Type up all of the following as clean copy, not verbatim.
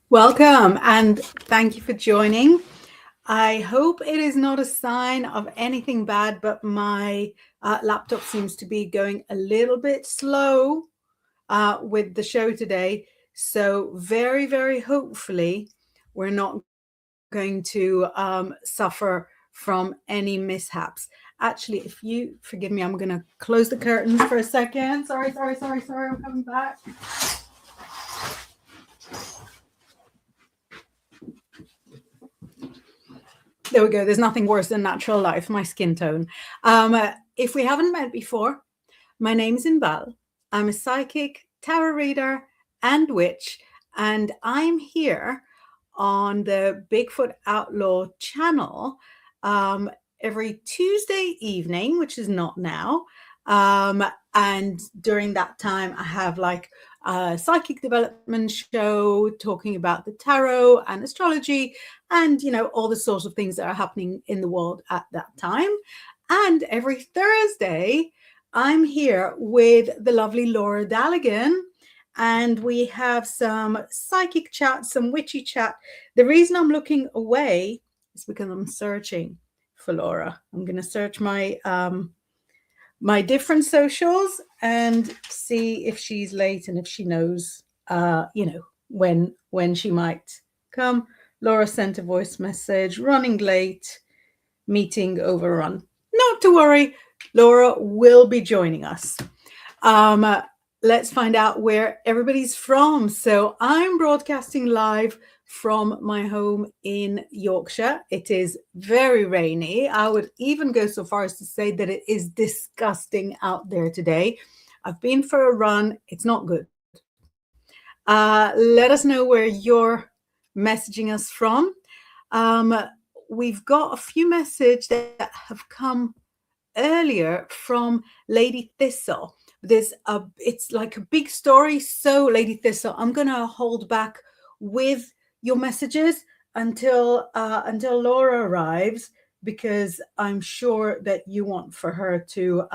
Welcome and thank you for joining. I hope it is not a sign of anything bad, but my laptop seems to be going a little bit slow with the show today. So very, very hopefully we're not going to suffer from any mishaps. Actually, if you forgive me, I'm going to close the curtains for a second. Sorry. I'm coming back. There we go. There's nothing worse than natural life, my skin tone. If we haven't met before, my name is Inbaal. I'm a psychic, tarot reader, and witch, and I'm here on the Bigfoot Outlaw channel every Tuesday evening, which is not now. And during that time, I have like a psychic development show talking about the tarot and astrology and, all the sorts of things that are happening in the world at that time. And every Thursday, I'm here with the lovely Laura Daligan, and we have some psychic chat, some witchy chat. The reason I'm looking away is because I'm searching for Laura. I'm going to search my my different socials and see if she's late and if she knows, when she might come. Laura sent a voice message, running late, meeting overrun. Not to worry, Laura will be joining us. Let's find out where everybody's from. So I'm broadcasting live from my home in Yorkshire. It is very rainy. I would even go so far as to say that it is disgusting out there today. I've been for a run. It's not good. Let us know where you're messaging us from. We've got a few messages that have come earlier from Lady Thistle. It's like a big story. So Lady Thistle, I'm going to hold back with your messages until Laura arrives, because I'm sure that you want for her to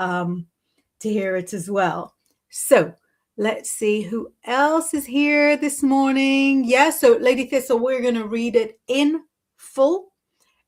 hear it as well. So let's see who else is here this morning. Yeah, so Lady Thistle, we're going to read it in full,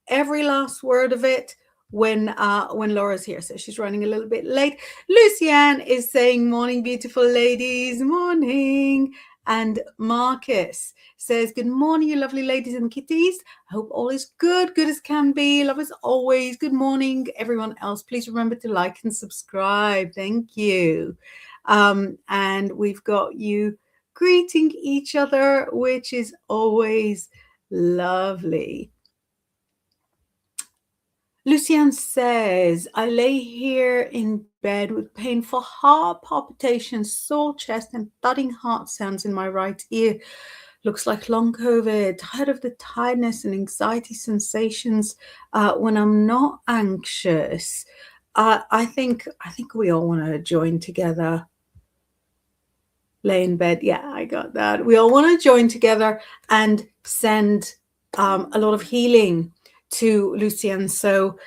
every last word of it, when Laura's here. So she's running a little bit late. Lucianne is saying, morning, beautiful ladies, morning. And Marcus says, good morning, you lovely ladies and kitties. I hope all is good as can be. Love as always. Good morning, everyone else. Please remember to like and subscribe. Thank you. And we've got you greeting each other, which is always lovely. Lucianne says, I lay here in bed with painful heart palpitations, sore chest, and thudding heart sounds in my right ear. Looks like long COVID. Tired of the tiredness and anxiety sensations when I'm not anxious. I think we all want to join together. Lay in bed. Yeah, I got that. We all want to join together and send a lot of healing to Lucian. So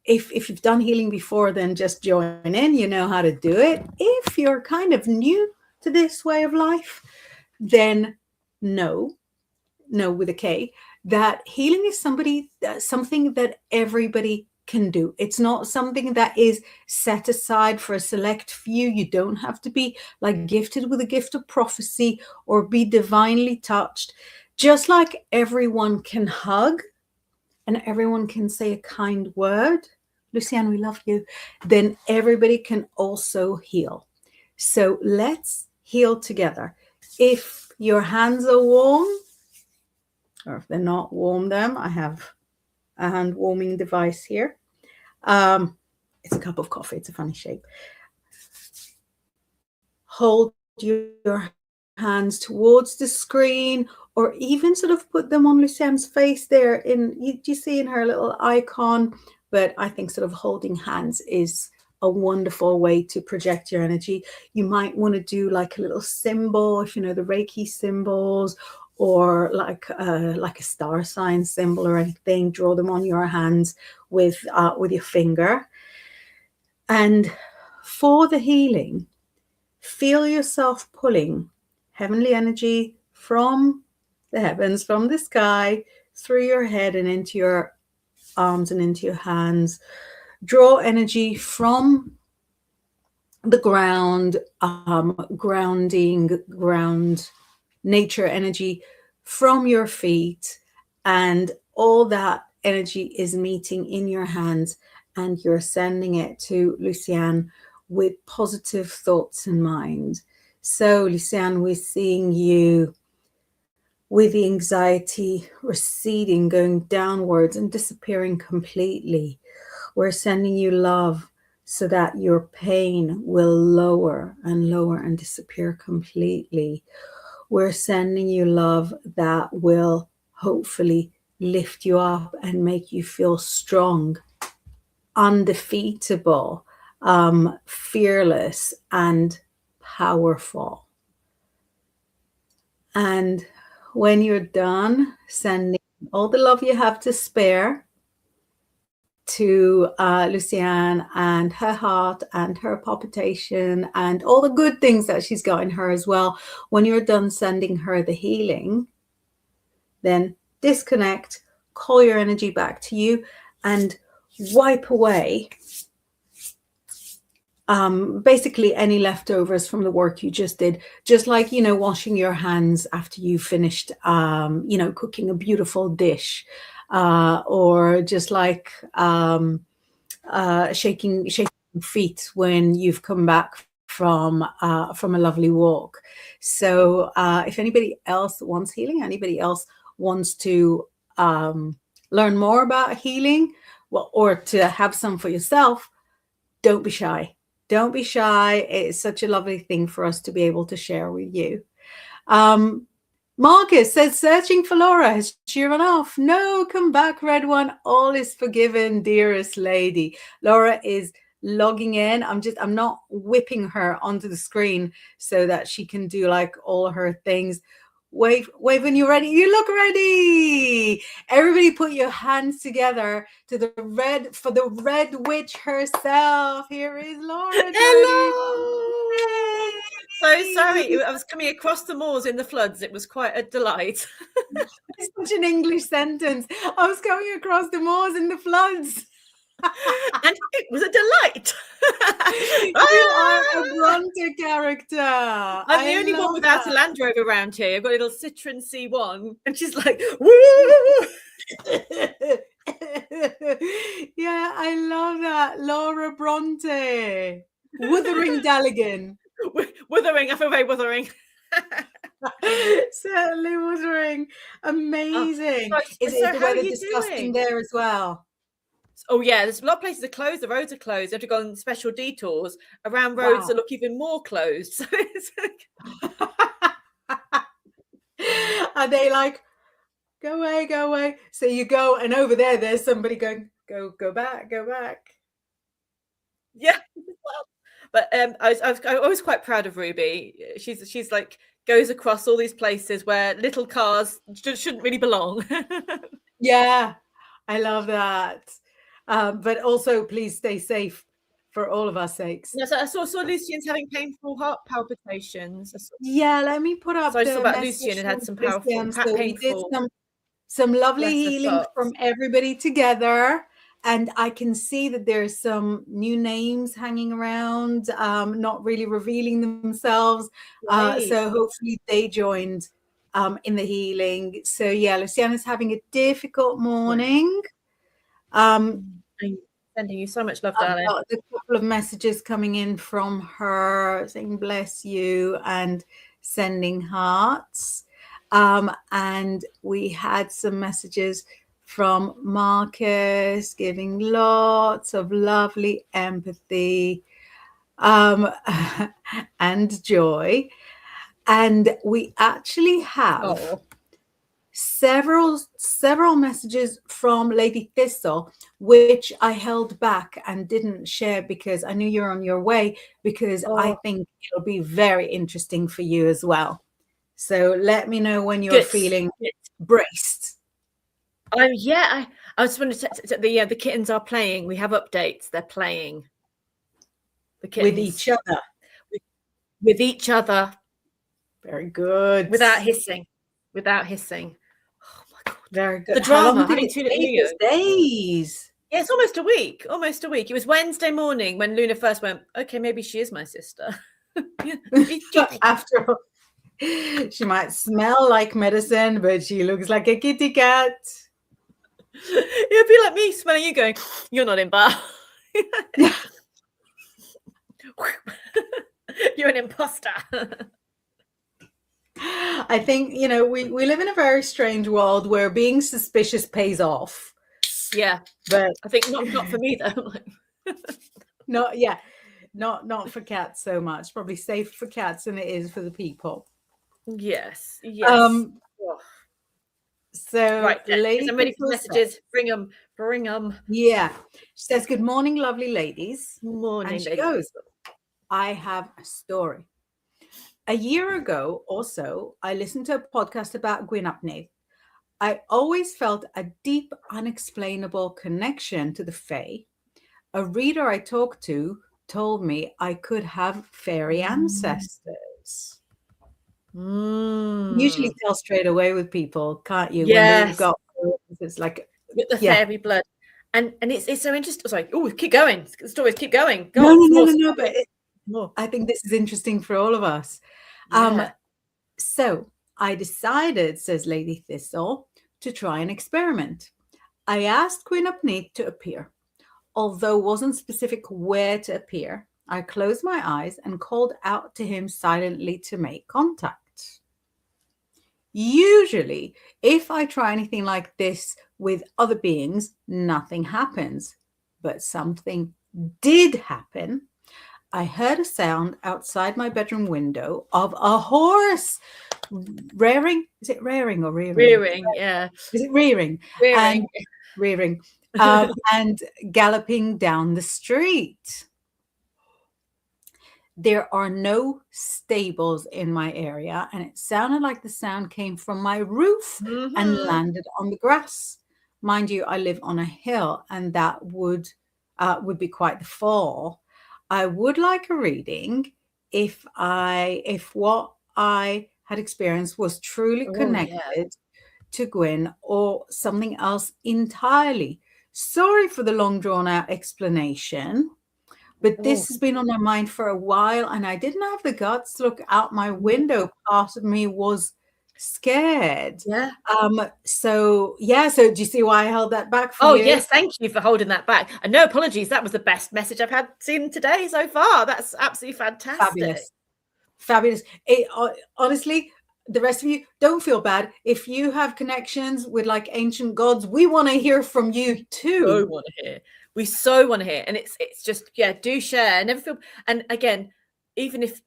if you've done healing before, then just join in. You know how to do it. If you're kind of new to this way of life, then know with a K, that healing is something that everybody can do. It's not something that is set aside for a select few. You don't have to be like gifted with a gift of prophecy or be divinely touched. Just like everyone can hug and everyone can say a kind word, Lucianne, we love you, then everybody can also heal. So let's heal together. If your hands are warm, or if they're not, warm them. I have a hand warming device here. It's a cup of coffee. It's a funny shape. Hold your hands towards the screen, or even sort of put them on Lucianne's face there. You see in her little icon, but I think sort of holding hands is a wonderful way to project your energy. You might want to do like a little symbol, if you know the Reiki symbols, or like a star sign symbol or anything. Draw them on your hands with your finger. And for the healing, feel yourself pulling heavenly energy from the heavens from the sky, through your head and into your arms and into your hands. Draw energy from the ground, ground, nature energy from your feet, and all that energy is meeting in your hands, and you're sending it to Luciane with positive thoughts in mind. So, Luciane, we're seeing you with the anxiety receding, going downwards and disappearing completely. We're sending you love so that your pain will lower and disappear completely. We're sending you love that will hopefully lift you up and make you feel strong, undefeatable, fearless, and powerful. And when you're done sending all the love you have to spare to Luciane and her heart and her palpitation and all the good things that she's got in her as well, when you're done sending her the healing, then disconnect, call your energy back to you, and wipe away basically any leftovers from the work you just did. Just like, you know, washing your hands after you finished, you know, cooking a beautiful dish, or just like shaking feet when you've come back from a lovely walk. So if anybody else wants healing, anybody else wants to learn more about healing, well, or to have some for yourself, don't be shy. Don't be shy. It's such a lovely thing for us to be able to share with you. Marcus says, searching for Laura. Has she run off? No, come back, Red One. All is forgiven, dearest lady. Laura is logging in. I'm not whipping her onto the screen so that she can do like all her things. Wave when you're ready. You look ready. Everybody put your hands together to the red for the red witch herself. Here is Laura. Hello. So sorry, I was coming across the moors in the floods. It was quite a delight. It's such an English sentence. I was going across the moors in the floods. And it was a delight. You are a Bronte character. I'm the only one without a Land Rover around here. I've got a little Citroen C1, and she's like, woo! Yeah, I love that. Laura Bronte. Wuthering Daligan. Wuthering, I feel very wuthering. Certainly wuthering. Amazing. Is the weather disgusting there as well? Oh yeah, there's a lot of places are closed. The roads are closed. You have to go on special detours around roads that look even more closed. So it's like... Are they like, go away? So you go, and over there's somebody going, go back. Yeah. But I was quite proud of Ruby. She's like goes across all these places where little cars shouldn't really belong. Yeah, I love that. But also, please stay safe for all of our sakes. Yeah, so I saw Lucian's having painful heart palpitations. Yeah, let me put up. So I saw about Lucian and had some powerful, so we did painful. Some lovely healing from everybody together. And I can see that there's some new names hanging around, not really revealing themselves. So hopefully they joined in the healing. So yeah, Luciana's having a difficult morning. I'm sending you so much love, darling. A couple of messages coming in from her saying bless you and sending hearts. And we had some messages from Marcus giving lots of lovely empathy and joy. And we actually have several messages from Lady Thistle, which I held back and didn't share because I knew you're on your way, because I think it'll be very interesting for you as well. So let me know when you're feeling braced. I just wanted to the kittens are playing. We have updates. They're playing. The kittens with each other. With each other. Very good. Without hissing. without hissing. Oh my God. Very good. The How drama. long did Having it two little take? Leos. Days. Yeah, it's almost a week. Almost a week. It was Wednesday morning when Luna first went, okay, maybe she is my sister. After all, she might smell like medicine, but she looks like a kitty cat. It'd be like me smelling you going, you're not Inbaal. You're an imposter. I think, we live in a very strange world where being suspicious pays off. Yeah. But I think not for me though. Not for cats so much. Probably safer for cats than it is for the people. Yes. So right, lady, I'm ready for messages. Bring them. Yeah. She says, good morning, lovely ladies. Morning, and she ladies. goes, I have a story. A year ago or so, I listened to a podcast about Gwyn ap Nudd. I always felt a deep, unexplainable connection to the Fae. A reader I talked to told me I could have fairy ancestors. Usually tell straight away with people, can't you? Yes. When they've got, it's like with the fairy blood. And it's so interesting. Sorry. Oh, keep going. The stories keep going. Go no. But I think this is interesting for all of us. Yeah. So I decided, says Lady Thistle, to try an experiment. I asked Gwyn ap Nudd to appear. Although wasn't specific where to appear, I closed my eyes and called out to him silently to make contact. Usually, if I try anything like this with other beings, nothing happens. But something did happen. I heard a sound outside my bedroom window of a horse rearing. Is it rearing or rearing? Rearing, yeah. Is it rearing? Rearing. And galloping down the street. There are no stables in my area, and it sounded like the sound came from my roof and landed on the grass. Mind you, I live on a hill, and that would be quite the fall. I would like a reading if what I had experienced was truly connected to Gwyn or something else entirely. Sorry for the long drawn out explanation, but this has been on my mind for a while, and I didn't have the guts to look out my window. Part of me was scared. Yeah. So do you see why I held that back for you? Oh, yes. Thank you for holding that back. And no apologies. That was the best message I've seen today so far. That's absolutely fantastic. Fabulous. Honestly, the rest of you, don't feel bad. If you have connections with like ancient gods, we want to hear from you too. We so want to hear. And it's just, do share. Never feel. And again, even if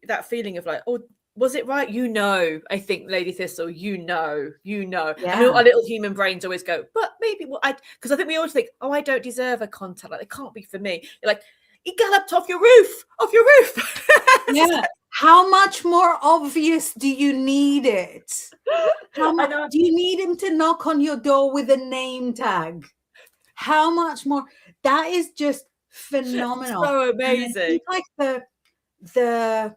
that feeling of like, oh, was it right? I think Lady Thistle, Yeah. I mean, our little human brains always go, but maybe because I think we always think, oh, I don't deserve a contact. Like, it can't be for me. You're like, he galloped off your roof. Yeah. How much more obvious do you need it? How much do you need him to knock on your door with a name tag? How much more? That is just phenomenal. So amazing. Like the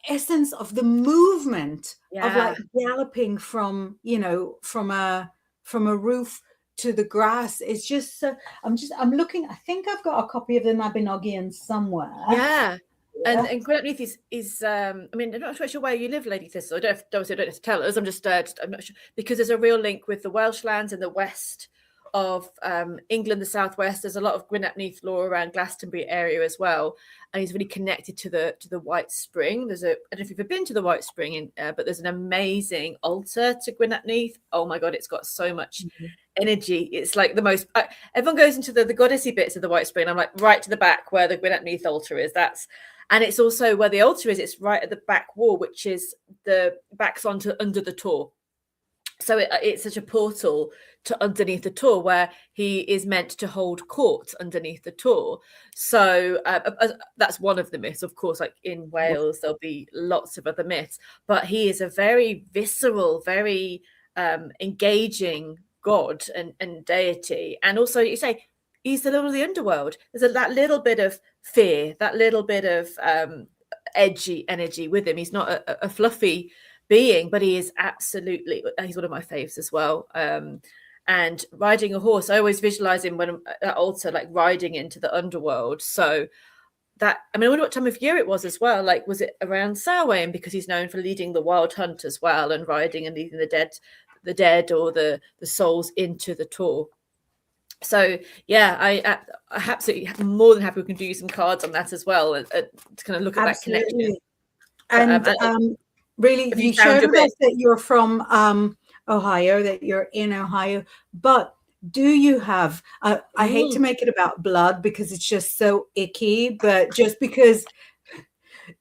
essence of the movement of like galloping from a roof to the grass. It's just I'm looking. I think I've got a copy of the Mabinogion somewhere. Yeah. And Gwyn ap Nudd is I mean, I'm not quite sure where you live, Lady Thistle. I don't have to tell us. I'm just I'm not sure, because there's a real link with the Welsh lands in the west of England, the southwest. There's a lot of Gwyn ap Nudd lore around Glastonbury area as well, and he's really connected to the White Spring. I don't know if you've ever been to the White Spring, but there's an amazing altar to Gwyn ap Nudd. Oh my God, it's got so much energy. It's like the most. Everyone goes into the goddessy bits of the White Spring. I'm like right to the back where the Gwyn ap Nudd altar is. And it's also where the altar is. It's right at the back wall, which is the backs onto under the Tor. So it's such a portal to underneath the Tor, where he is meant to hold court underneath the Tor. So that's one of the myths. Of course, like in Wales, there'll be lots of other myths. But he is a very visceral, very engaging god and deity. And also, you say, he's the Lord of the Underworld. There's that little bit of fear, that little bit of edgy energy with him. He's not a fluffy being, but he is absolutely, he's one of my faves as well. And riding a horse, I always visualize him when at altar, like riding into the underworld. So that, I mean, I wonder what time of year it was as well. Like, was it around Samhain, because he's known for leading the wild hunt as well, and riding and leading the dead or the souls into the tour. So yeah, I absolutely more than happy we can do some cards on that as well, to kind of look at Absolutely. that connection. And really, you shared with us that you're from Ohio, that you're in Ohio, but do you have, I hate to make it about blood because it's just so icky, but just because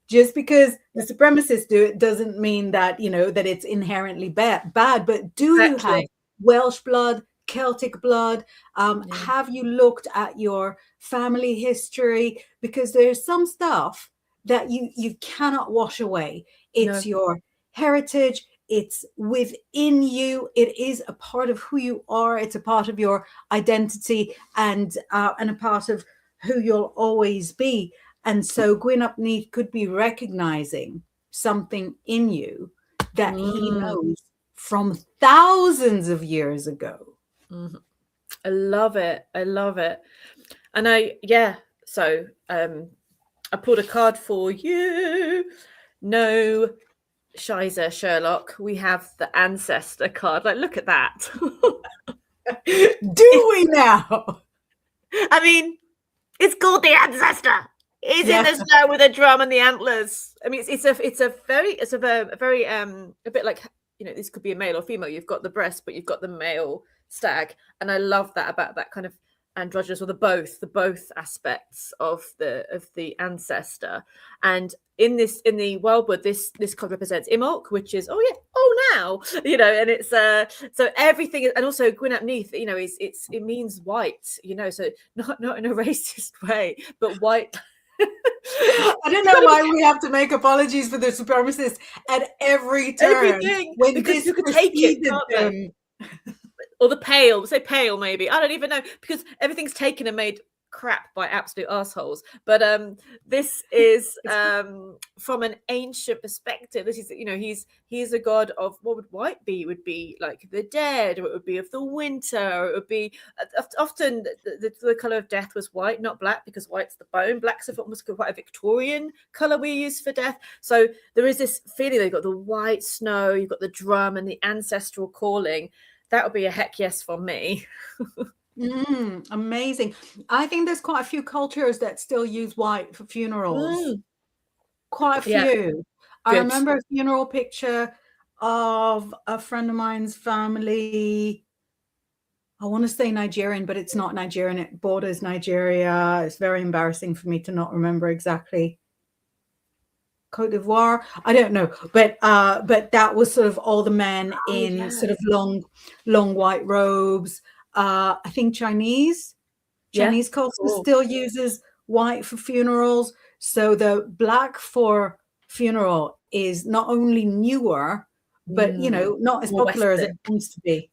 the supremacists do it doesn't mean that, you know, that it's inherently bad. But do you have Welsh blood, Celtic blood? Have you looked at your family history? Because there's some stuff that you cannot wash away. It's your heritage. It's within you. It is a part of who you are. It's a part of your identity, and a part of who you'll always be. And so Gwyn ap Nudd could be recognizing something in you that he knows from thousands of years ago. I love it. And so I pulled a card for you. No Shizer Sherlock. We have the ancestor card. Like, look at that. Do we now? I mean, it's called the ancestor. He's in the snow with a drum and the antlers. I mean, it's a very a bit like, you know, this could be a male or female. You've got the breast, but you've got the male stag, and I love that about that kind of androgynous, or the both aspects of the ancestor. And in the wildwood, this card represents Imbolc, which is now, you know, and it's so everything, and also Gwyn ap Nudd, you know, it means white, you know, so not in a racist way, but white. I don't know why we have to make apologies for the supremacists at every turn. Everything, when because you could take it, can't they? Or the pale, say pale, maybe. I don't even know, because everything's taken and made crap by absolute assholes. But this is from an ancient perspective. This is, you know, he's a god of, what would white be? It would be like the dead, or it would be of the winter, or it would be often the color of death was white, not black, because white's the bone. Black's almost quite a Victorian color we use for death. So there is this feeling that you've got the white snow, you've got the drum and the ancestral calling. That would be a heck yes for me. Amazing. I think there's quite a few cultures that still use white for funerals. Quite a few. I remember a funeral picture of a friend of mine's family. I want to say Nigerian, but it's not Nigerian. It borders Nigeria. It's very embarrassing for me to not remember exactly. Cote d'Ivoire, I don't know, but that was sort of all the men in sort of long white robes. I think Chinese culture still uses white for funerals. So the black for funeral is not only newer, but you know, not as popular as it used to be.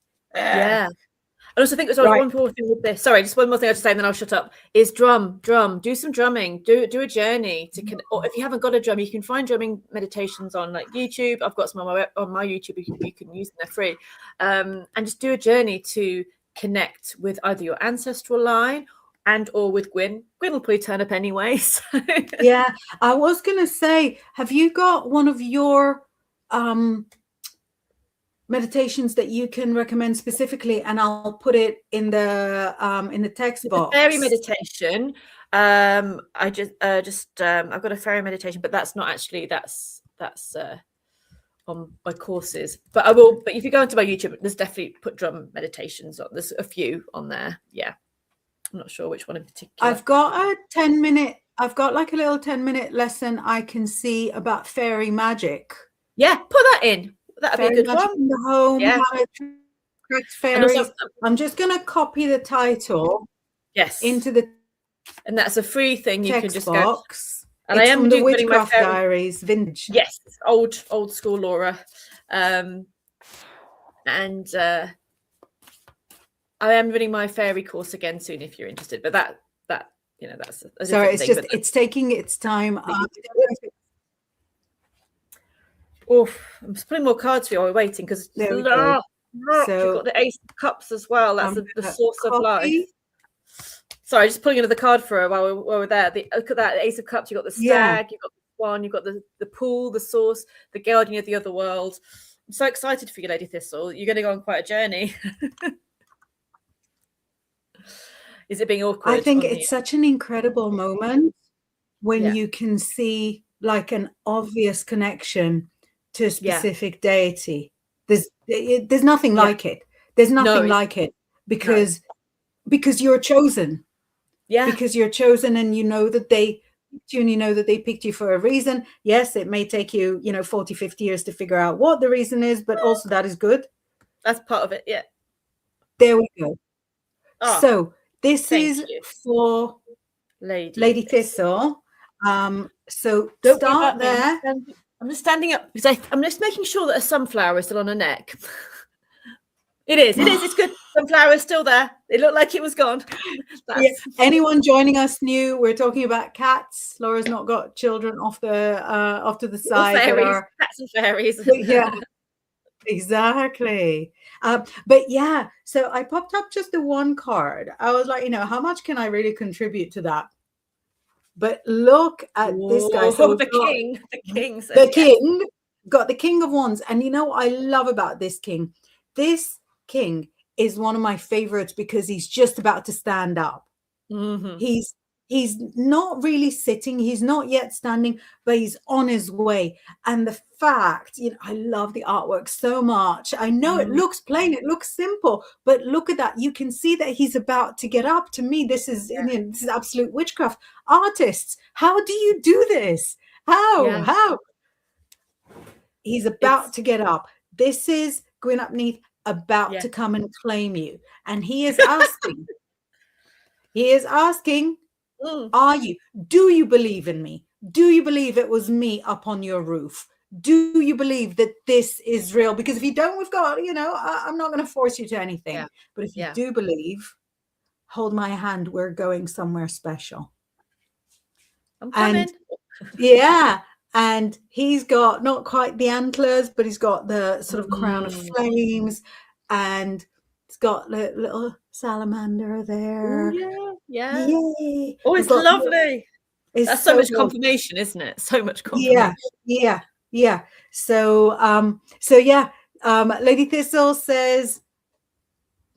I also think there's one more thing with this. Sorry, just one more thing I'll just say, and then I'll shut up. Is drum. Do some drumming. Do a journey to. Or if you haven't got a drum, you can find drumming meditations on like YouTube. I've got some on my YouTube. You can use them; they're free. And just do a journey to connect with either your ancestral line or with Gwyn. Gwyn will probably turn up anyway. So. Yeah, I was gonna say, have you got one of your meditations that you can recommend specifically, and I'll put it in the text box? Fairy meditation. I just I've got a fairy meditation, but that's not actually that's on my courses. But I will. But if you go into my YouTube, there's definitely put drum meditations on. There's a few on there. Yeah, I'm not sure which one in particular. I've got a 10-minute. I've got like a little 10-minute lesson I can see about fairy magic. Yeah, put that in. That'd be a good one. In the home, how it attracts fairies. Also, I'm just going to copy the title. Yes. Into the. And that's a free thing. You can just box. Go. And it's I am from doing the Witchcraft Diaries, vintage. Yes, old school Laura. I am running my fairy course again soon if you're interested. But that you know, that's sorry. It's thing, it's taking its time. I'm just putting more cards for you while we're waiting because There we go. So you've got the Ace of Cups as well. That's the source of life. Sorry, just pulling another card for her while we're there. Look at that, the Ace of Cups. You've got the stag, you've got the swan, you've got the pool, the source, the guardian of the other world. I'm so excited for you, Lady Thistle. You're going to go on quite a journey. Is it being awkward? I think it's such an incredible moment when you can see like an obvious connection to a specific deity. There's nothing like it. There's nothing like it because you're chosen. Yeah. Because you're chosen, and you know that they picked you for a reason. Yes, it may take you, 40, 50 years to figure out what the reason is, but also that is good. That's part of it. Yeah. There we go. Oh, so this is for Lady Thistle. So don't start there. I'm just standing up because I'm just making sure that a sunflower is still on her neck. It is. It's good. Sunflower is still there. It looked like it was gone. Anyone joining us new? We're talking about cats. Laura's not got children off to the side. Cats and fairies. Yeah, exactly. But yeah, so I popped up just the one card. I was like, how much can I really contribute to that? But look at this guy. So the king got the King of Wands. And what I love about this king? This king is one of my favorites because he's just about to stand up. Mm-hmm. He's not really sitting, he's not yet standing, but he's on his way. And the fact, I love the artwork so much. I know it looks plain, it looks simple, but look at that. You can see that he's about to get up. To me, this is this is absolute witchcraft. Artists, how do you do this? How? He's about to get up. This is Gwyn Neath about to come and claim you. And he is asking, do you believe in me? Do you believe it was me up on your roof? Do you believe that this is real? Because if you don't, we've got, I'm not going to force you to anything. Yeah. But if you do believe, hold my hand. We're going somewhere special. I'm coming. And he's got not quite the antlers, but he's got the sort of crown of flames, and it's got the little salamander there. Ooh, yeah. Yay. Oh, it's lovely. That's so much confirmation, isn't it? So much confirmation. Yeah. So Lady Thistle says,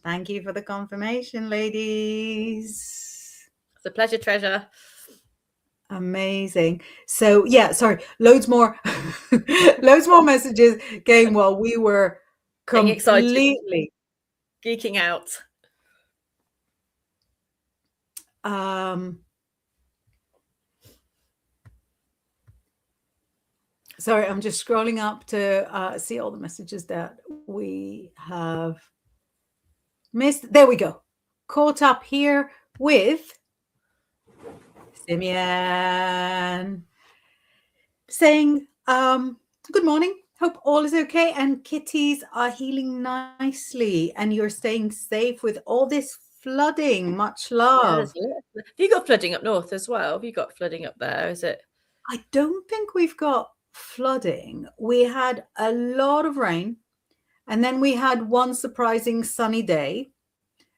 thank you for the confirmation, ladies. It's a pleasure, treasure. Amazing. So loads more messages came while we were completely geeking out. Sorry, I'm just scrolling up to see all the messages that we have missed. There we go. Caught up here with Simeon saying, good morning. Hope all is okay and kitties are healing nicely and you're staying safe with all this flooding. Much love. Have you got flooding up north as well? Have you got flooding up there? Is it? I don't think we've got flooding. We had a lot of rain, and then we had one surprising sunny day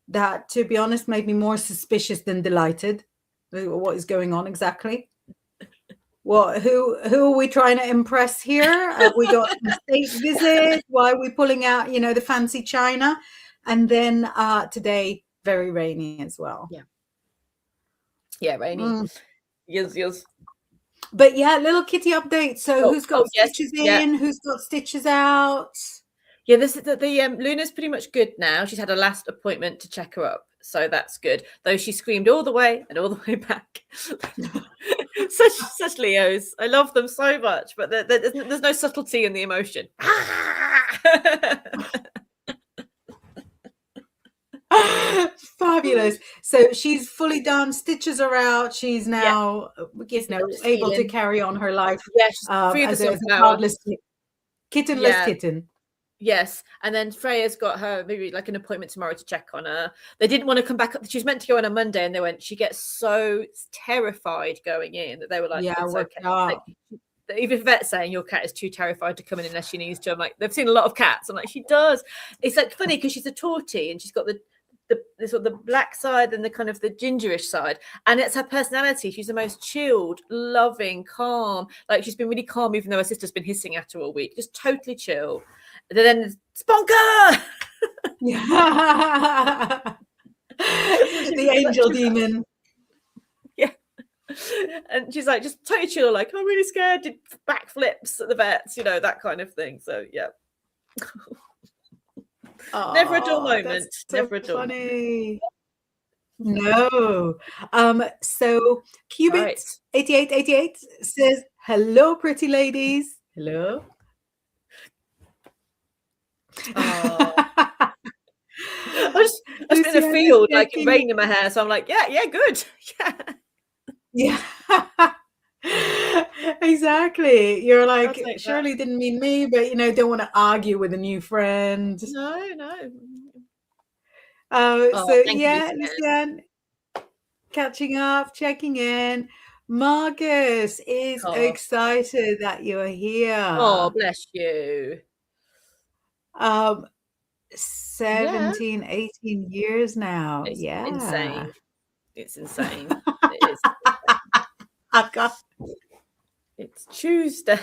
that, to be honest, made me more suspicious than delighted. What is going on exactly? Who are we trying to impress here? Have we got a state visit? Why are we pulling out, the fancy china? And then today, very rainy as well. Yeah, rainy. Yes. But little kitty update. So who's got stitches in? Who's got stitches out? Yeah, this is the Luna's pretty much good now. She's had a last appointment to check her up, so that's good. Though she screamed all the way and all the way back. such Leos. I love them so much, but there's no subtlety in the emotion. Fabulous. So she's fully done. Stitches are out. She's now, able to carry on her life. Yes, as a childless, kittenless kitten. Yes, and then Freya's got her maybe like an appointment tomorrow to check on her. They didn't want to come back. She was meant to go on a Monday, and they went. She gets so terrified going in that they were like, "It's okay." even Vet's saying your cat is too terrified to come in unless she needs to. I'm like, they've seen a lot of cats. I'm like, she does. It's like funny because she's a tortie and she's got the sort of the black side and the kind of the gingerish side, and it's her personality. She's the most chilled, loving, calm. Like she's been really calm, even though her sister's been hissing at her all week. Just totally chill. And then Sponker. The angel demon. Yeah. And she's like just totally chill, like I'm really scared, did backflips at the vets, that kind of thing. So yeah. Never a dull moment. So never a dull funny. No. So Cubit 8888 says, hello, pretty ladies. Hello. I was in the field, like it rained in my hair, so I'm like, yeah, good. Yeah. Exactly. You're like, surely that didn't mean me, but don't want to argue with a new friend. No. So yeah, Lucian, catching up, checking in. Marcus is excited that you're here. Oh, bless you. 17, 18 years now. It's insane. It's insane. It is. It's Tuesday.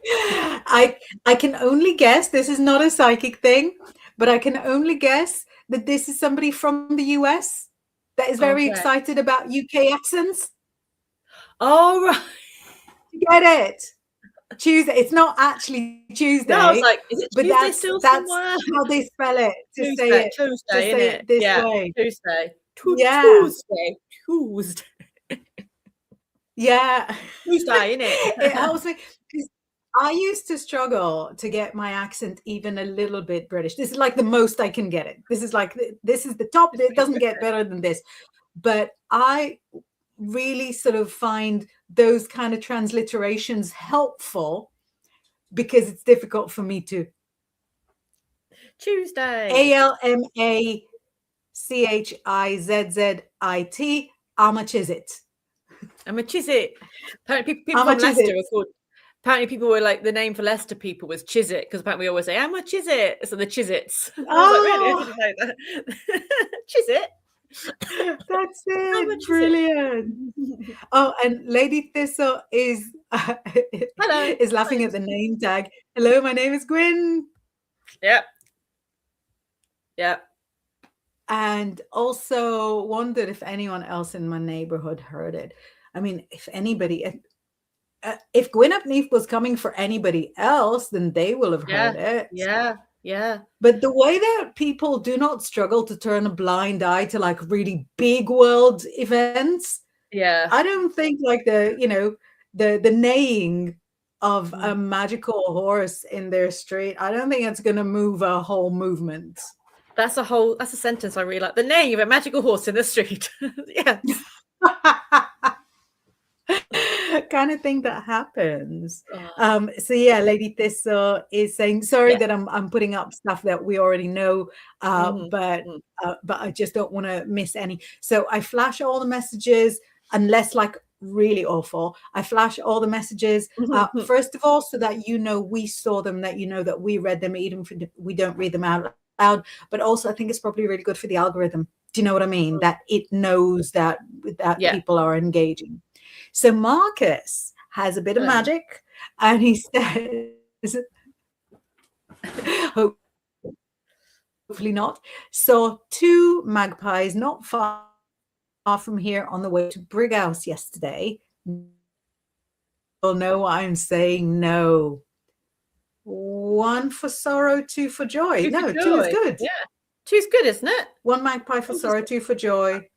I can only guess, this is not a psychic thing, but I can only guess that this is somebody from the US that is very excited about UK accents. Oh, right. Get it? Tuesday. It's not actually Tuesday. No, I was like, is it Tuesday? But still that's somewhere? how they spell it. Tuesday, this way. Tuesday. Tuesday. Yeah. Tuesday, innit? It helps me because I used to struggle to get my accent even a little bit British. This is like the most I can get it. This is the top. It doesn't get better than this. But I really sort of find those kind of transliterations helpful because it's difficult for me to. Tuesday. ALMACHIZZIT. How much is it? How much is it? Apparently, people from Leicester are called. Apparently, people were like, the name for Leicester people was Chiswick, because apparently we always say, how much is it? So the Chiswits. I was like, really? I didn't know that. Chiswick. That's it. Brilliant. Oh, and Lady Thistle is laughing at the name tag. Hello, my name is Gwyn. Yeah. And also wondered if anyone else in my neighborhood heard it. I mean, if anybody, if Gwyn ap Neath was coming for anybody else, then they will have heard it. Yeah. But the way that people do not struggle to turn a blind eye to like really big world events. Yeah. I don't think like the neighing of a magical horse in their street, I don't think it's going to move a whole movement. That's a sentence I really like. The neighing of a magical horse in the street. Yeah. Kind of thing that happens. So yeah, Lady Thistle is saying, sorry that I'm putting up stuff that we already know, but I just don't want to miss any. So I flash all the messages, unless like really awful. I flash all the messages first of all, so that we saw them, that that we read them, even if we don't read them out loud. But also, I think it's probably really good for the algorithm. Do you know what I mean? That it knows that people are engaging. So Marcus has a bit of magic, and he says, hopefully not, saw 2 magpies not far from here on the way to Brighouse yesterday. You'll know why I'm saying no. 1 for sorrow, 2 for joy. 2 is good. Yeah. 2 is good, isn't it? 1 magpie for sorrow, 2 for joy.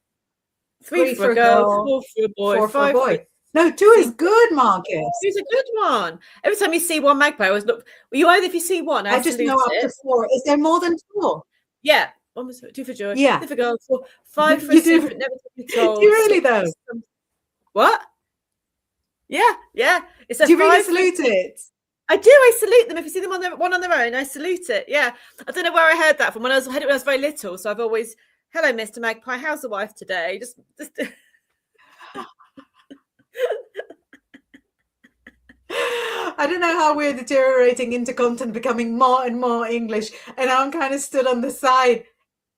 3 for a girl, 4 for a boy, 4 for a boy. No, 2 is good, Marcus. 2 is a good one. Every time you see 1 magpie, I always look. You either, if you see 1, I just know up to 4. Is there more than 4? Yeah. 1 was 2 for joy. Yeah. 2 for girl, 4, 5 for a secret, never to be told. Do you really though? What? Yeah. It's a do you really salute it? I do. I salute them. If you see them on their own, I salute it. Yeah. I don't know where I heard that from. I heard it when I was very little. So I've always, hello, Mr. Magpie. How's the wife today? Just. I don't know how we're deteriorating into content, becoming more and more English, and I'm kind of stood on the side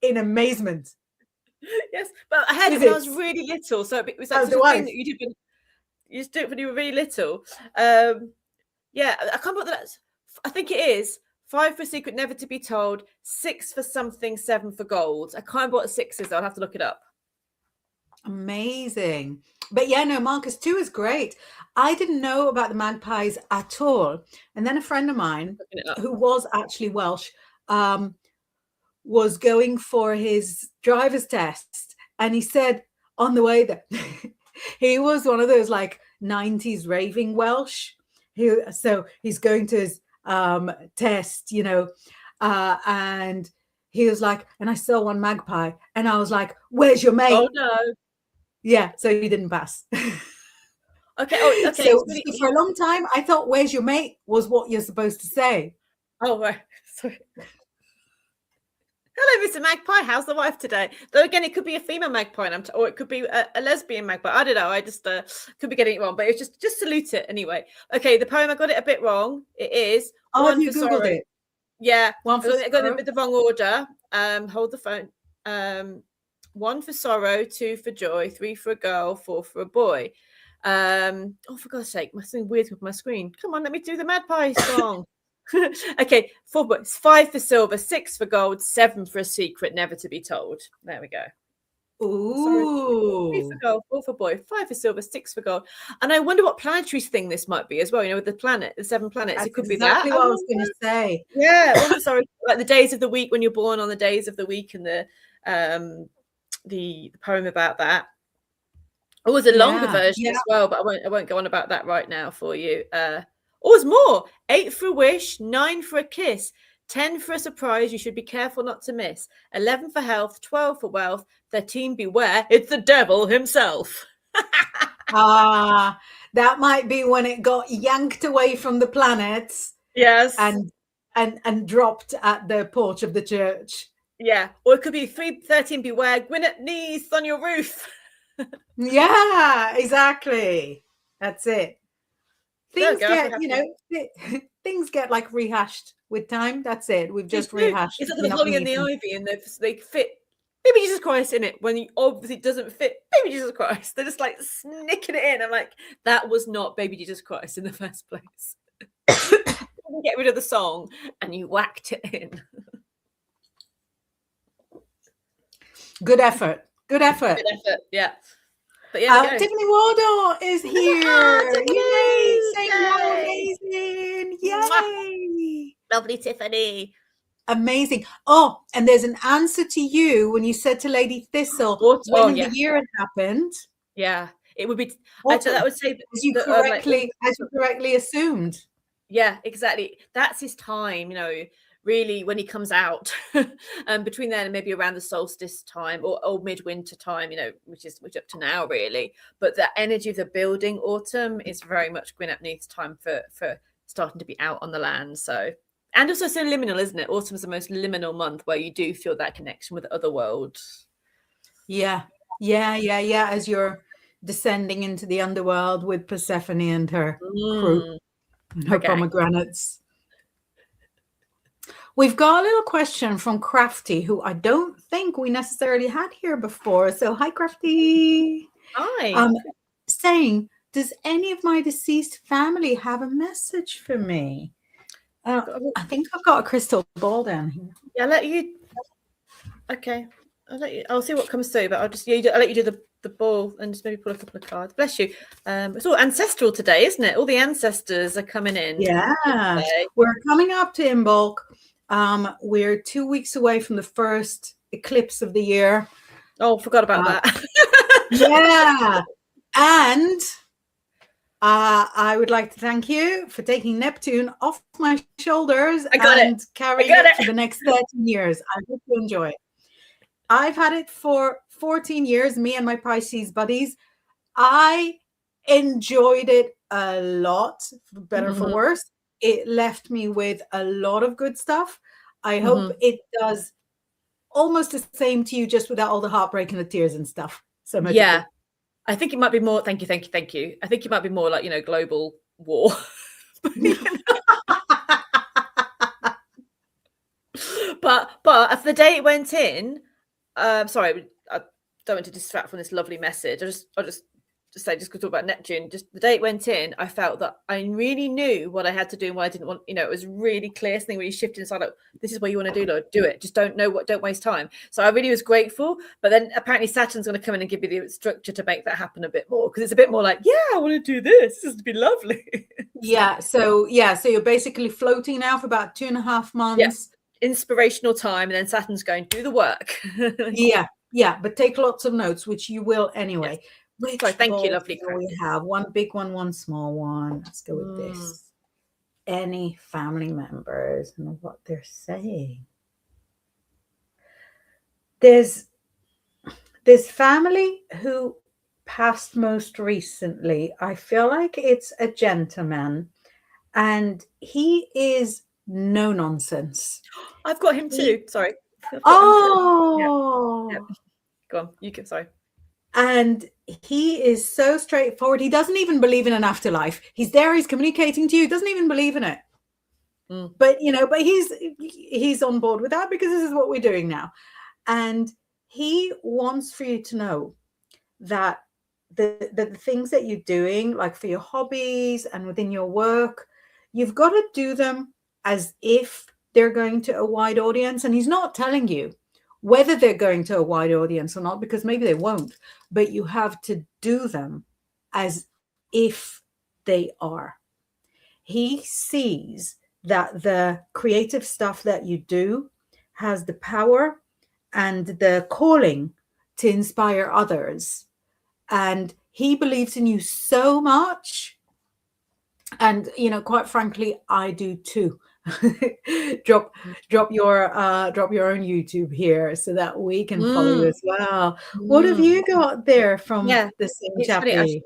in amazement. Yes, but I had it when I was really little, so it was like sort of thing that you did when you used to do it when you were really little. Yeah, I can't remember what that's. I think it is 5 for a secret never to be told, 6 for something, 7 for gold. I can't remember what a 6 is, though. I'll have to look it up. Amazing. But yeah, no, Marcus 2 is great. I didn't know about the magpies at all. And then a friend of mine who was actually Welsh was going for his driver's test. And he said on the way there, he was one of those like 90s raving Welsh. So he's going to his test, you know, and he was like, and I saw one magpie and I was like, where's your mate? Oh, no. Yeah, so he didn't pass. Okay. Oh, okay. So for a long time, I thought "Where's your mate" was what you're supposed to say. Oh, right. Sorry. Hello, Mr. Magpie. How's the wife today? Though again, it could be a female magpie, or it could be a lesbian magpie. I don't know. I just could be getting it wrong, but it's just salute it anyway. Okay, the poem I got it a bit wrong. It is. Oh, have you googled it? Yeah, One for I got it with the wrong order. Hold the phone. 1 for sorrow, 2 for joy, 3 for a girl, 4 for a boy. Oh, for God's sake, something weird with my screen. Come on, let me do the magpie song. Okay, 4 books, 5 for silver, 6 for gold, 7 for a secret never to be told. There we go. Ooh. 3 for gold, 4 for boy, 5 for silver, 6 for gold. And I wonder what planetary thing this might be as well. You know, with the 7 planets, That's it could exactly be that. What I was going to say. Yeah, sorry, like the days of the week when you're born on the days of the week, and the poem about that. Oh, there's a longer version as well, but I won't go on about that right now for you. There's more. 8 for a wish, 9 for a kiss, 10 for a surprise you should be careful not to miss, 11 for health, 12 for wealth, 13 beware, it's the devil himself. That might be when it got yanked away from the planets. Yes. And dropped at the porch of the church. Yeah. Or it could be 13 beware, Gwyneth knees on your roof. Yeah, exactly. That's it. Things get, things get like rehashed with time. That's it. We've just rehashed. It's like the Holly and the Ivy, and they fit Baby Jesus Christ in it when he obviously doesn't fit Baby Jesus Christ. They're just like snicking it in. I'm like, that was not Baby Jesus Christ in the first place. You get rid of the song and you whacked it in. Good effort. Good effort. Good effort. Yeah. But yeah, Tiffany Wardle is here. Yay! Amazing. Yay. Lovely Tiffany. Amazing. Oh, and there's an answer to you when you said to Lady Thistle when the year had happened. Yeah, it would be. That would say as you correctly assumed. Yeah, exactly. That's his time. You know, really when he comes out, between then and maybe around the solstice time or midwinter time. You know, which up to now really. But the energy of the building autumn is very much Gwyn ap Nuth's time for starting to be out on the land. So. And also so liminal, isn't it? Autumn's the most liminal month where you do feel that connection with the other world. Yeah. As you're descending into the underworld with Persephone and her crew and her pomegranates. We've got a little question from Crafty, who I don't think we necessarily had here before. So hi, Crafty. Hi. Saying, does any of my deceased family have a message for me? I think I've got a crystal ball down here. Yeah, I'll let you. Okay, I'll see what comes through, but I'll let you do the ball and just maybe pull a couple of cards. Bless you. It's all ancestral today, isn't it? All the ancestors are coming in. Yeah, we're coming up to Inbaal. We're 2 weeks away from the first eclipse of the year. Oh, forgot about that. Yeah, and. I would like to thank you for taking Neptune off my shoulders and carrying it for the next 13 years. I hope you enjoy it. I've had it for 14 years, me and my Pisces buddies. I enjoyed it a lot, for better for worse. It left me with a lot of good stuff. I hope it does almost the same to you, just without all the heartbreak and the tears and stuff. So much. Yeah. I think it might be more. Thank you. I think it might be more like global war. Yeah, the day it went in, sorry, I don't want to distract from this lovely message. I'll just say, just to talk about Neptune, just the day it went in, I felt that I really knew what I had to do and what I didn't want. It was really clear, something really shifted inside, like, this is what you want to do, Lord, do it. Just don't waste time. So I really was grateful. But then apparently Saturn's going to come in and give you the structure to make that happen a bit more, because it's a bit more like, yeah, I want to do this. This is to be lovely. So you're basically floating now for about 2.5 months. Yeah. Inspirational time, and then Saturn's going, do the work. But take lots of notes, which you will anyway. Yes. Sorry, thank you, lovely. We have one big one, one small one. Let's go with this. Any family members and what they're saying. There's this family who passed most recently. I feel like it's a gentleman, and he is no nonsense. I've got him too. Sorry. Oh. Yeah. Go on. You can. Sorry. And he is so straightforward. He doesn't even believe in an afterlife. He's there. He's communicating to you. Doesn't even believe in it. But he's on board with that, because this is what we're doing now. And he wants for you to know that the things that you're doing, like for your hobbies and within your work, you've got to do them as if they're going to a wide audience. And he's not telling you whether they're going to a wide audience or not, because maybe they won't, but you have to do them as if they are. He sees that the creative stuff that you do has the power and the calling to inspire others. And he believes in you so much. And, quite frankly, I do too. drop your own YouTube here so that we can follow you as well. What have you got there from the same chappy?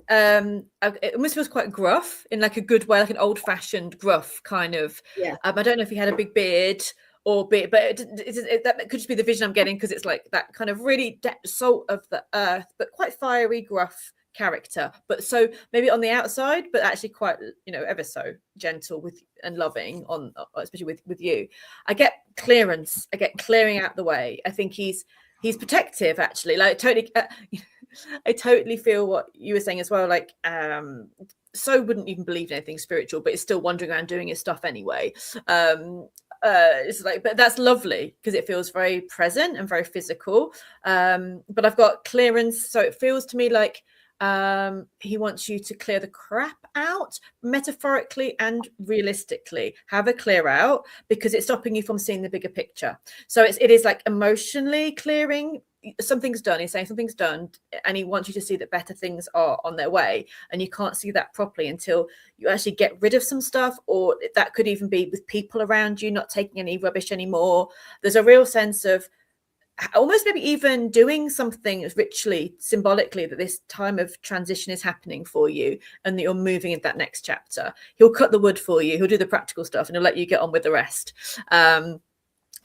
It almost feels quite gruff, in like a good way, like an old-fashioned gruff kind of. I don't know if he had a big beard or beard, but that could just be the vision I'm getting, because it's like that kind of really salt of the earth, but quite fiery, gruff character, but so maybe on the outside, but actually quite, ever so gentle and loving on, especially with you. I get clearance. I get clearing out the way. I think he's protective, actually. Like totally, I totally feel what you were saying as well. Like, so wouldn't even believe in anything spiritual, but is still wandering around doing his stuff anyway. It's like, but that's lovely, because it feels very present and very physical. But I've got clearance, so it feels to me like he wants you to clear the crap out, metaphorically and realistically. Have a clear out, because it's stopping you from seeing the bigger picture. So it is like emotionally clearing. Something's done. He's saying something's done, and he wants you to see that better things are on their way, and you can't see that properly until you actually get rid of some stuff, or that could even be with people around you, not taking any rubbish anymore. There's a real sense of almost maybe even doing something ritually, symbolically, that this time of transition is happening for you, and that you're moving into that next chapter. He'll cut the wood for you, he'll do the practical stuff, and he'll let you get on with the rest.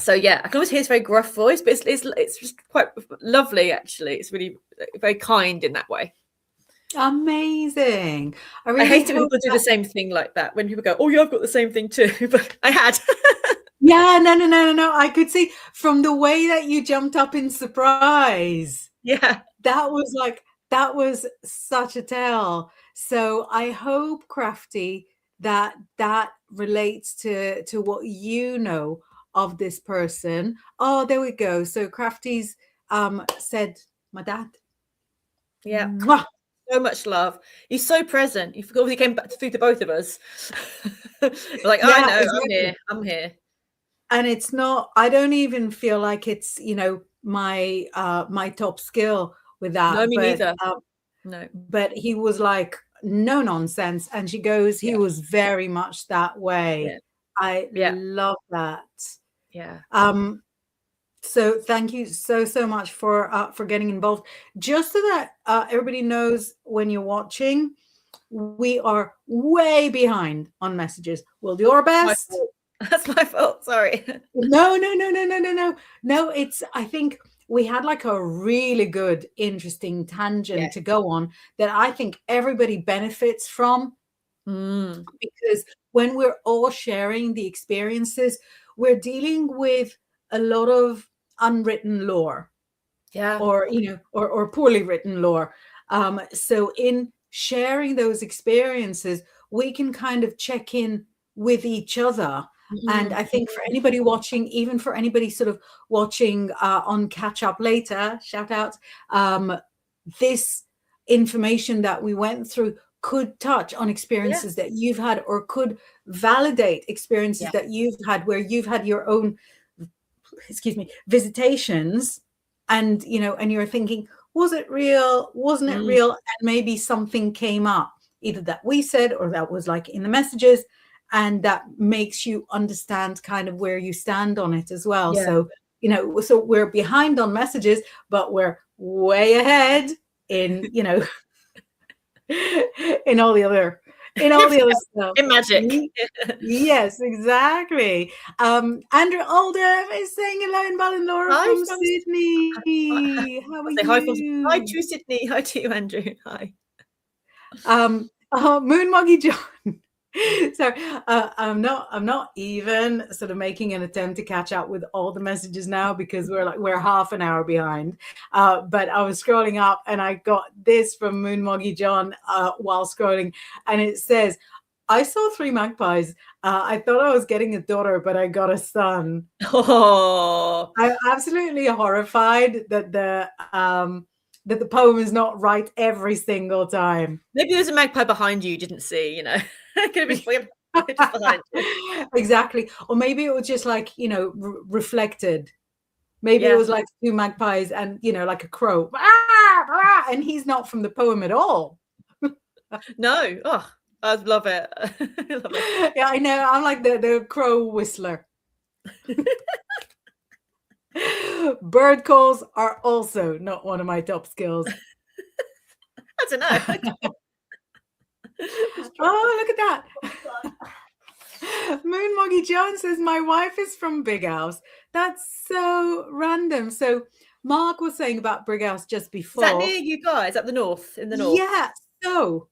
So yeah, I can always hear his very gruff voice, but it's just quite lovely, actually. It's really very kind in that way. Amazing. I hate it when people do the same thing like that, when people go, oh yeah, I've got the same thing too. But I had. Yeah, no. I could see from the way that you jumped up in surprise. Yeah. That was such a tell. So I hope, Crafty, that relates to what you know of this person. Oh, there we go. So Crafty's said, my dad. Yeah. Mwah. So much love. He's so present. You forgot he came back through to both of us. Like, yeah, I know, exactly. I'm here. And it's not, I don't even feel like it's, my top skill with that. No, me neither. No. But he was like, no nonsense. And she goes, he was very much that way. Yeah. I love that. Yeah. So thank you so much for getting involved. Just so that everybody knows, when you're watching, we are way behind on messages. We'll do our best. That's my fault. Sorry. No. It's, I think we had like a really good, interesting tangent to go on that I think everybody benefits from. Because when we're all sharing the experiences, we're dealing with a lot of unwritten lore, or or poorly written lore. So in sharing those experiences, we can kind of check in with each other. And I think for anybody watching, even for anybody sort of watching on Catch Up Later, shout out, this information that we went through could touch on experiences that you've had, or could validate experiences that you've had, where you've had your own, visitations, and and you're thinking, was it real, wasn't it real? And maybe something came up, either that we said or that was like in the messages, and that makes you understand kind of where you stand on it as well. So so we're behind on messages, but we're way ahead in in all the other stuff. In magic. Yes, exactly. Andrew Alder is saying hello, Inbaal and Laura from Sydney. How are you? Hi to Sydney. Hi to you, Andrew. Hi. Moon Moggy John. So I'm not even sort of making an attempt to catch up with all the messages now, because we're half an hour behind. But I was scrolling up and I got this from Moon Moggy John while scrolling, and it says, I saw 3 magpies. I thought I was getting a daughter, but I got a son. Oh, I'm absolutely horrified that the poem is not right every single time. Maybe there's a magpie behind you didn't see, Could have been behind you. Exactly. Or maybe it was just like, reflected. Maybe it was like 2 magpies and, like a crow. And he's not from the poem at all. No. Oh, I love it. Love it. Yeah, I know. I'm like the crow whistler. Bird calls are also not one of my top skills. I don't know. Oh, look at that. Moon Moggy Jones says, my wife is from Big House. That's so random. So Mark was saying about Big House just before. Is that near you guys, up the north, in the north? Yeah. So,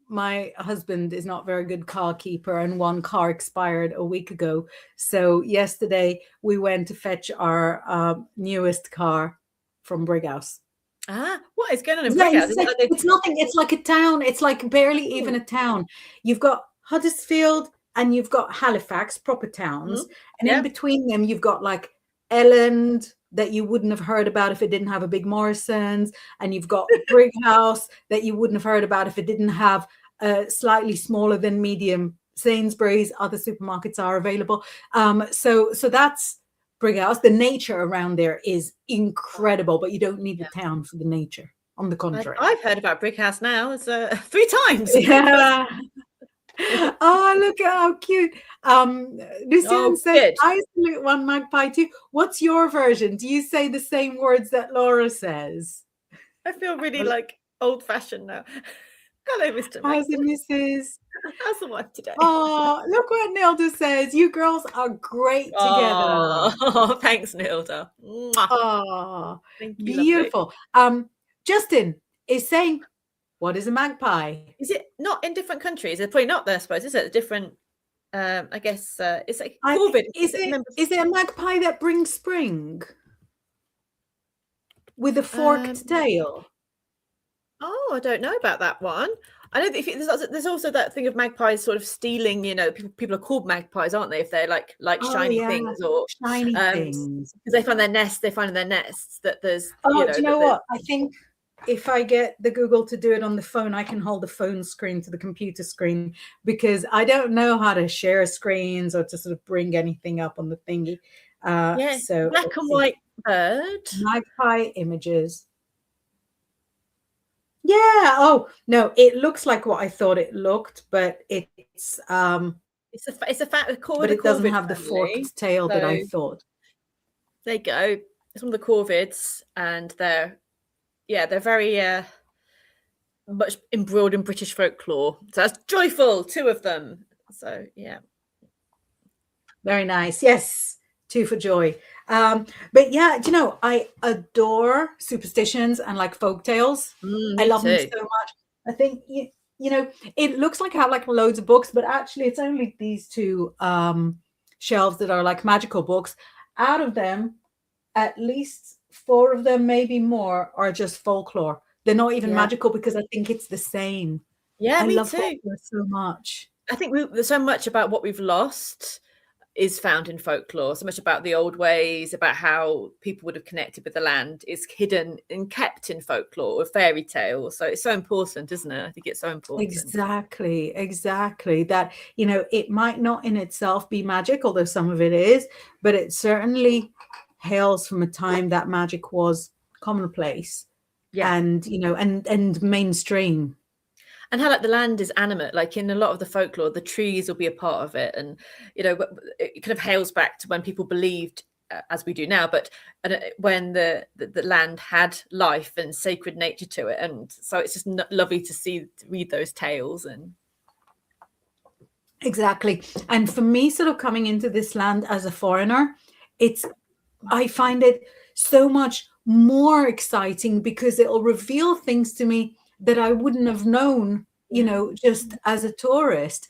my husband is not very good car keeper, and one car expired a week ago. So yesterday we went to fetch our newest car from Brighouse. What is going on in Brighouse? It's nothing. It's like a town. It's like barely even a town. You've got Huddersfield and you've got Halifax, proper towns. And in between them, you've got like Elland, that you wouldn't have heard about if it didn't have a big Morrison's. And you've got Brighouse that you wouldn't have heard about if it didn't have a slightly smaller than medium Sainsbury's. Other supermarkets are available. So that's Brighouse. The nature around there is incredible, but you don't need the town for the nature. On the contrary, I've heard about Brighouse now. It's 3 times. Yeah. Oh, look at how cute. Lucian says, I salute one magpie too. What's your version? Do you say the same words that Laura says? I feel really like old-fashioned now. Hello, Mr. How's the missus? How's the wife today? Oh, look what Nilda says. You girls are great together. Oh, thanks, Nilda. Oh, thank you, beautiful. Justin is saying, what is a magpie? Is it not in different countries? It's probably not there, I suppose, is it? Different, I guess, it's like COVID. Is it a magpie that brings spring? With a forked tail? Oh, I don't know about that one. I know that there's also that thing of magpies sort of stealing, people are called magpies, aren't they? If they're like shiny things or shiny things. Because they find in their nests that there's. Oh, do you know what? I think if I get the Google to do it on the phone, I can hold the phone screen to the computer screen, because I don't know how to share screens or to sort of bring anything up on the thingy. So black and white bird. Magpie images. Yeah. Oh no, it looks like what I thought it looked, but it's a corvid, but it doesn't have the forked tail that I thought. There you go. It's one of the corvids, and they're very much embroiled in British folklore. So that's joyful. 2 of them. So yeah, very nice. Yes, 2 for joy. But yeah, I adore superstitions and like folk tales. I love them so much. I think it looks like I have like loads of books, but actually it's only these 2 shelves that are like magical books. Out of them, at least 4 of them, maybe more, are just folklore. They're not even magical because I think it's the same. Yeah, I me love too. folklore so much. I think there's so much about what we've lost is found in folklore. So much about the old ways, about how people would have connected with the land is hidden and kept in folklore or fairy tales. So it's so important, isn't it? I think it's so important. Exactly. That, you know, it might not in itself be magic, although some of it is, but it certainly hails from a time that magic was commonplace. Yeah. And, you know, and mainstream. And how like the land is animate, like in a lot of the folklore, the trees will be a part of it. And, you know, it kind of hails back to when people believed, as we do now, but when the land had life and sacred nature to it. And so it's just lovely to read those tales. And exactly. And for me, sort of coming into this land as a foreigner, I find it so much more exciting because it'll reveal things to me that I wouldn't have known, you know, just as a tourist.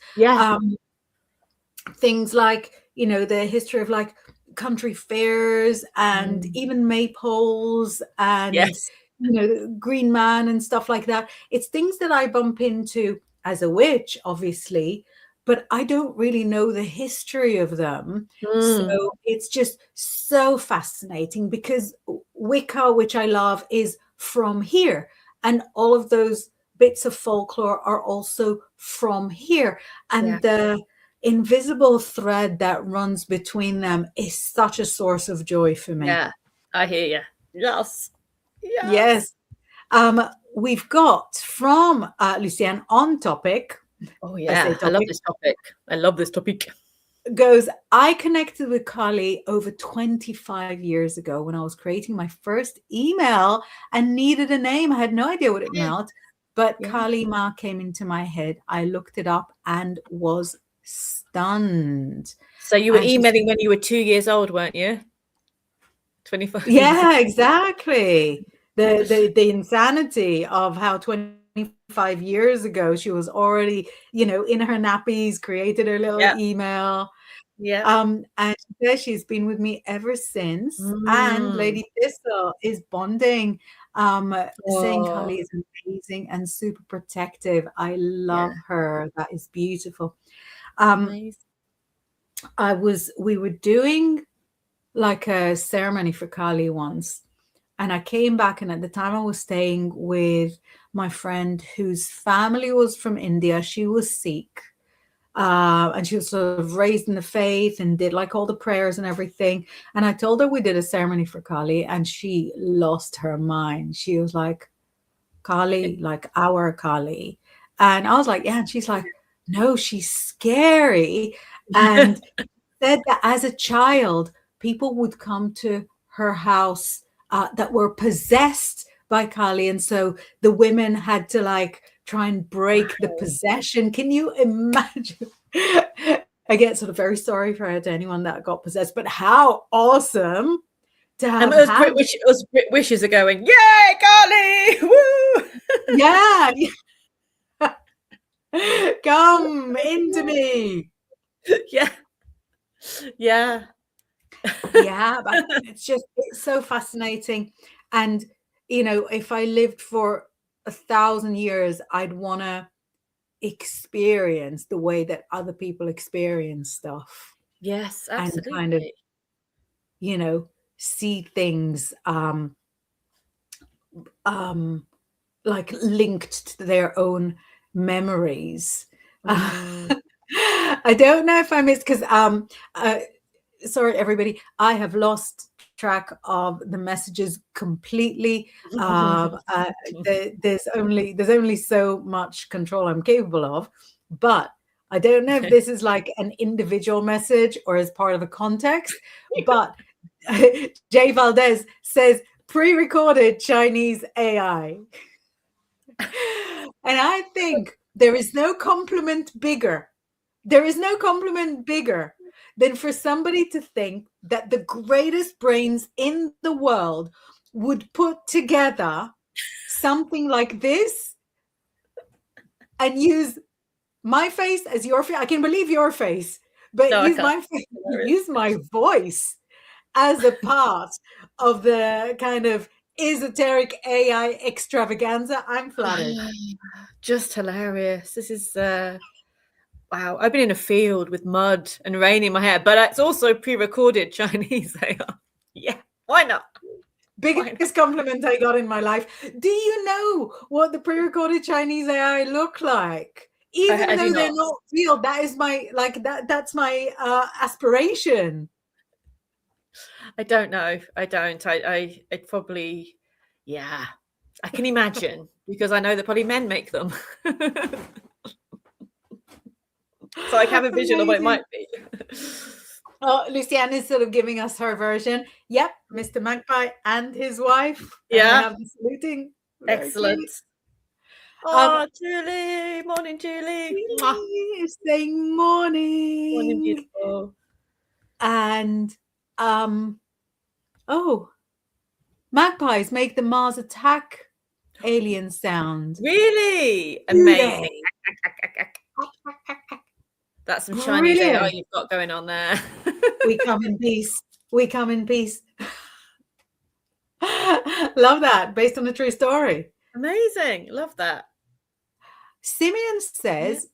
Things like, you know, the history of like country fairs and even maypoles and, you know, Green Man and stuff like that. It's things that I bump into as a witch, obviously, but I don't really know the history of them. So it's just so fascinating because Wicca, which I love, is from here. And all of those bits of folklore are also from here. And the invisible thread that runs between them is such a source of joy for me. Yeah, I hear you. Yes. We've got from Lucienne on topic. Oh yeah, I love this topic. I love this topic. Goes, I connected with Kali over 25 years ago when I was creating my first email and needed a name. I had no idea what it meant, but Kali Ma came into my head. I looked it up and was stunned. So you were emailing when you were 2 years old, weren't you? 25 Yeah, exactly. The insanity of how 25 years ago she was already, you know, in her nappies, created her little email. And she says she's been with me ever since. And Lady Thistle is bonding, saying Kali is amazing and super protective. I love her. That is beautiful. We were doing like a ceremony for Kali once, and I came back, and at the time I was staying with my friend whose family was from India. She was Sikh, and she was sort of raised in the faith and did like all the prayers and everything. And I told her we did a ceremony for Kali, and she lost her mind. She was like, Kali, like our Kali. And I was like, yeah. And she's like, no, she's scary. And said that as a child, people would come to her house that were possessed by Kali. And so the women had to like try and break the possession. Can you imagine? I get sort of very sorry for her to anyone that got possessed, but how awesome to have. And those wishes are going, yay, Kali! Woo! Yeah. Come into me. Yeah. But it's so fascinating. And you know, if I lived for 1,000 years, I'd want to experience the way that other people experience stuff. Yes, absolutely. And kind of, you know, see things like linked to their own memories. I don't know if I missed, because sorry everybody, I have lost track of the messages completely. There's only so much control I'm capable of, but I don't know if this is like an individual message or as part of a context. But Jay Valdez says pre-recorded Chinese AI. And I think there is no compliment bigger. There is no compliment bigger than for somebody to think that the greatest brains in the world would put together something like this and use my face as your face. I can believe your face, but No, use my voice as a part of the kind of esoteric AI extravaganza. I'm flattered. Just hilarious. This is wow. I've been in a field with mud and rain in my hair, but it's also pre-recorded Chinese AI. Yeah, why not? Biggest compliment I got in my life. Do you know what the pre-recorded Chinese AI look like? Even though they're not real, that is my that's my aspiration. I don't know. I don't. I probably, yeah. I can imagine because I know that probably men make them. So I have a vision of what it might be. Oh, Luciane is sort of giving us her version. Yep, Mr. Magpie and his wife. Yeah. And they have the saluting. Excellent. Oh, Julie. Morning, Julie. Saying morning. Morning, beautiful. And magpies make the Mars attack alien sound. Really? Amazing. That's some Chinese AI you've got going on there. We come in peace. We come in peace. Love that. Based on a true story. Amazing. Love that. Simeon says,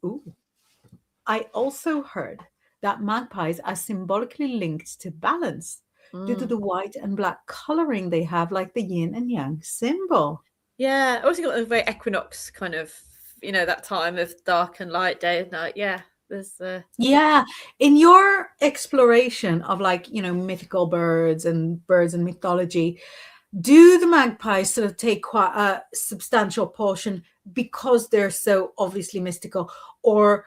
I also heard that magpies are symbolically linked to balance due to the white and black coloring they have, like the yin and yang symbol. Yeah. Also got a very equinox kind of, that time of dark and light, day and night. Yeah. There's yeah. In your exploration of mythical birds and mythology, do the magpies sort of take quite a substantial portion because they're so obviously mystical, or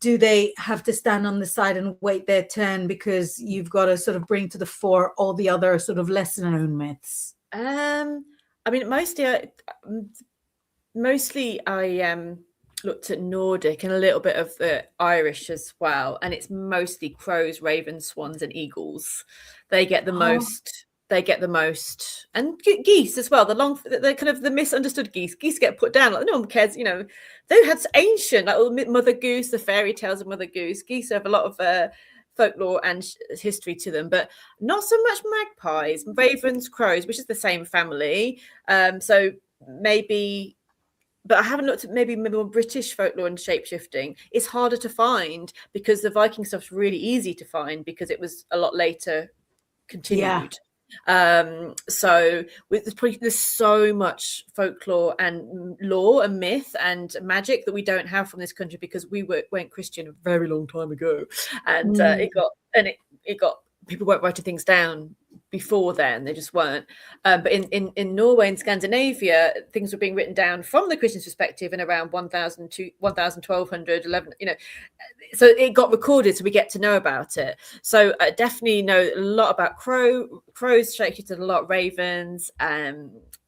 do they have to stand on the side and wait their turn because you've got to sort of bring to the fore all the other sort of lesser known myths? I mean, mostly I looked at Nordic and a little bit of the Irish as well, and it's mostly crows, ravens, swans, and eagles. They get the most. They get the most, and geese as well. The kind of the misunderstood geese. Geese get put down like no one cares. They had ancient like Mother Goose, the fairy tales of Mother Goose. Geese have a lot of folklore and history to them, but not so much magpies, ravens, crows, which is the same family. So maybe. But I haven't looked at maybe more British folklore and shapeshifting. It's harder to find because the Viking stuff's really easy to find because it was a lot later continued. So there's so much folklore and lore and myth and magic that we don't have from this country because we went Christian a very long time ago, and it got people weren't writing things down before then. They just weren't. But in Norway and Scandinavia, things were being written down from the Christian's perspective in around 1000 to 1200, 11, so it got recorded, so we get to know about it. So I definitely know a lot about crows, shapeshifted a lot, ravens,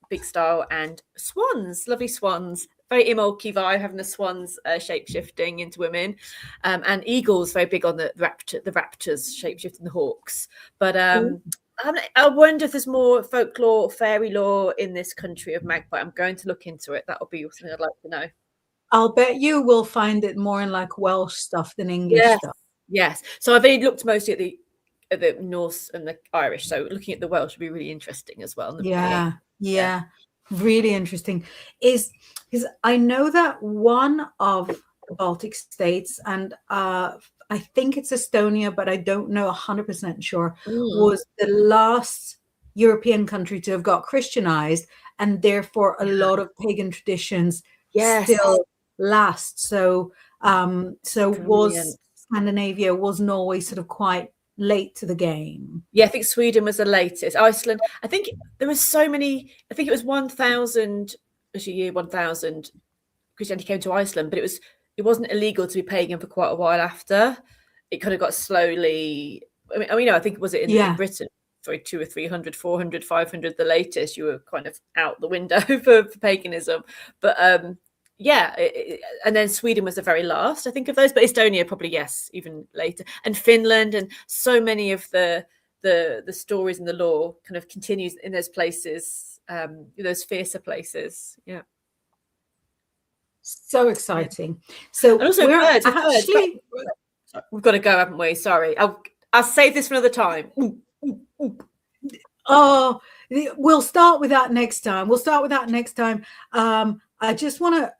big style, and swans, lovely swans. Very Imolki vibe, having the swans shape-shifting into women, and eagles very big on the raptors shape-shifting the hawks. But I wonder if there's more folklore, fairy lore in this country of magpie. I'm going to look into it. That'll be something I'd like to know. I'll bet you will find it more in like Welsh stuff than English stuff. Yes. So I've only looked mostly at the Norse and the Irish. So looking at the Welsh would be really interesting as well. Yeah. Really interesting. Is I know that one of the Baltic states, and I think it's Estonia, but I don't know 100% sure, was the last European country to have got Christianized, and therefore a lot of pagan traditions still last. So was Scandinavia, was Norway sort of quite late to the game? Yeah, I think Sweden was the latest. Iceland, I think there was so many. I think it was 1000, actually year 1000, Christianity came to Iceland, but it wasn't illegal to be pagan for quite a while after. It kind of got slowly. I mean, I think was it in Britain for 200 or 300, 400, 500, the latest. You were kind of out the window for paganism, but and then Sweden was the very last, I think, of those. But Estonia probably even later, and Finland, and so many of the stories and the lore kind of continues in those places, those fiercer places. Yeah. So exciting. So and also we're birds, actually We've got to go, haven't we? Sorry. I'll save this for another time. Oh, we'll start with that next time. I just want to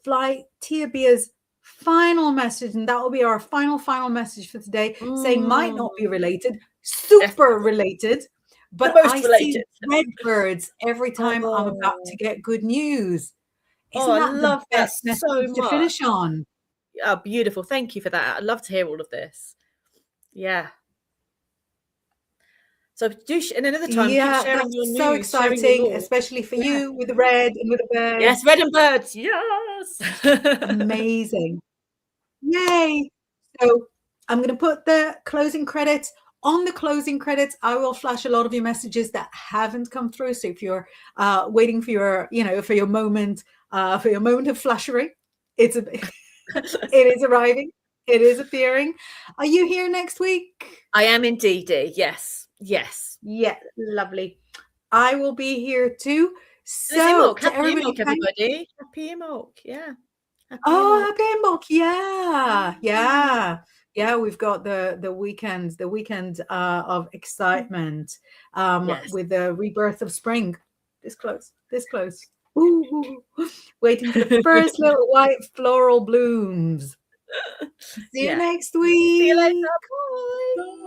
fly Tia Bia's final message, and that will be our final message for today. Say might not be related, super related, but I see red birds every time I'm about to get good news. Isn't that the best message to finish on? Oh, beautiful. Thank you for that. I'd love to hear all of this. Yeah. So and another time, keep sharing your news. So exciting, especially for you with the red and with the birds. Yes, red and birds. Yes. Amazing. Yay. So I'm going to put the closing credits. On the closing credits, I will flash a lot of your messages that haven't come through. So if you're waiting for your, for your moment of flashery, it is arriving. It is appearing. Are you here next week? I am indeed. Yes. Yeah, lovely. I will be here too. So happy Inbaal, everybody. Happy Inbaal. Yeah. Happy Inbaal. Yeah. We've got the weekend of excitement with the rebirth of spring. This close. Ooh. Waiting for the first little white floral blooms. See you next week. See you later. Bye.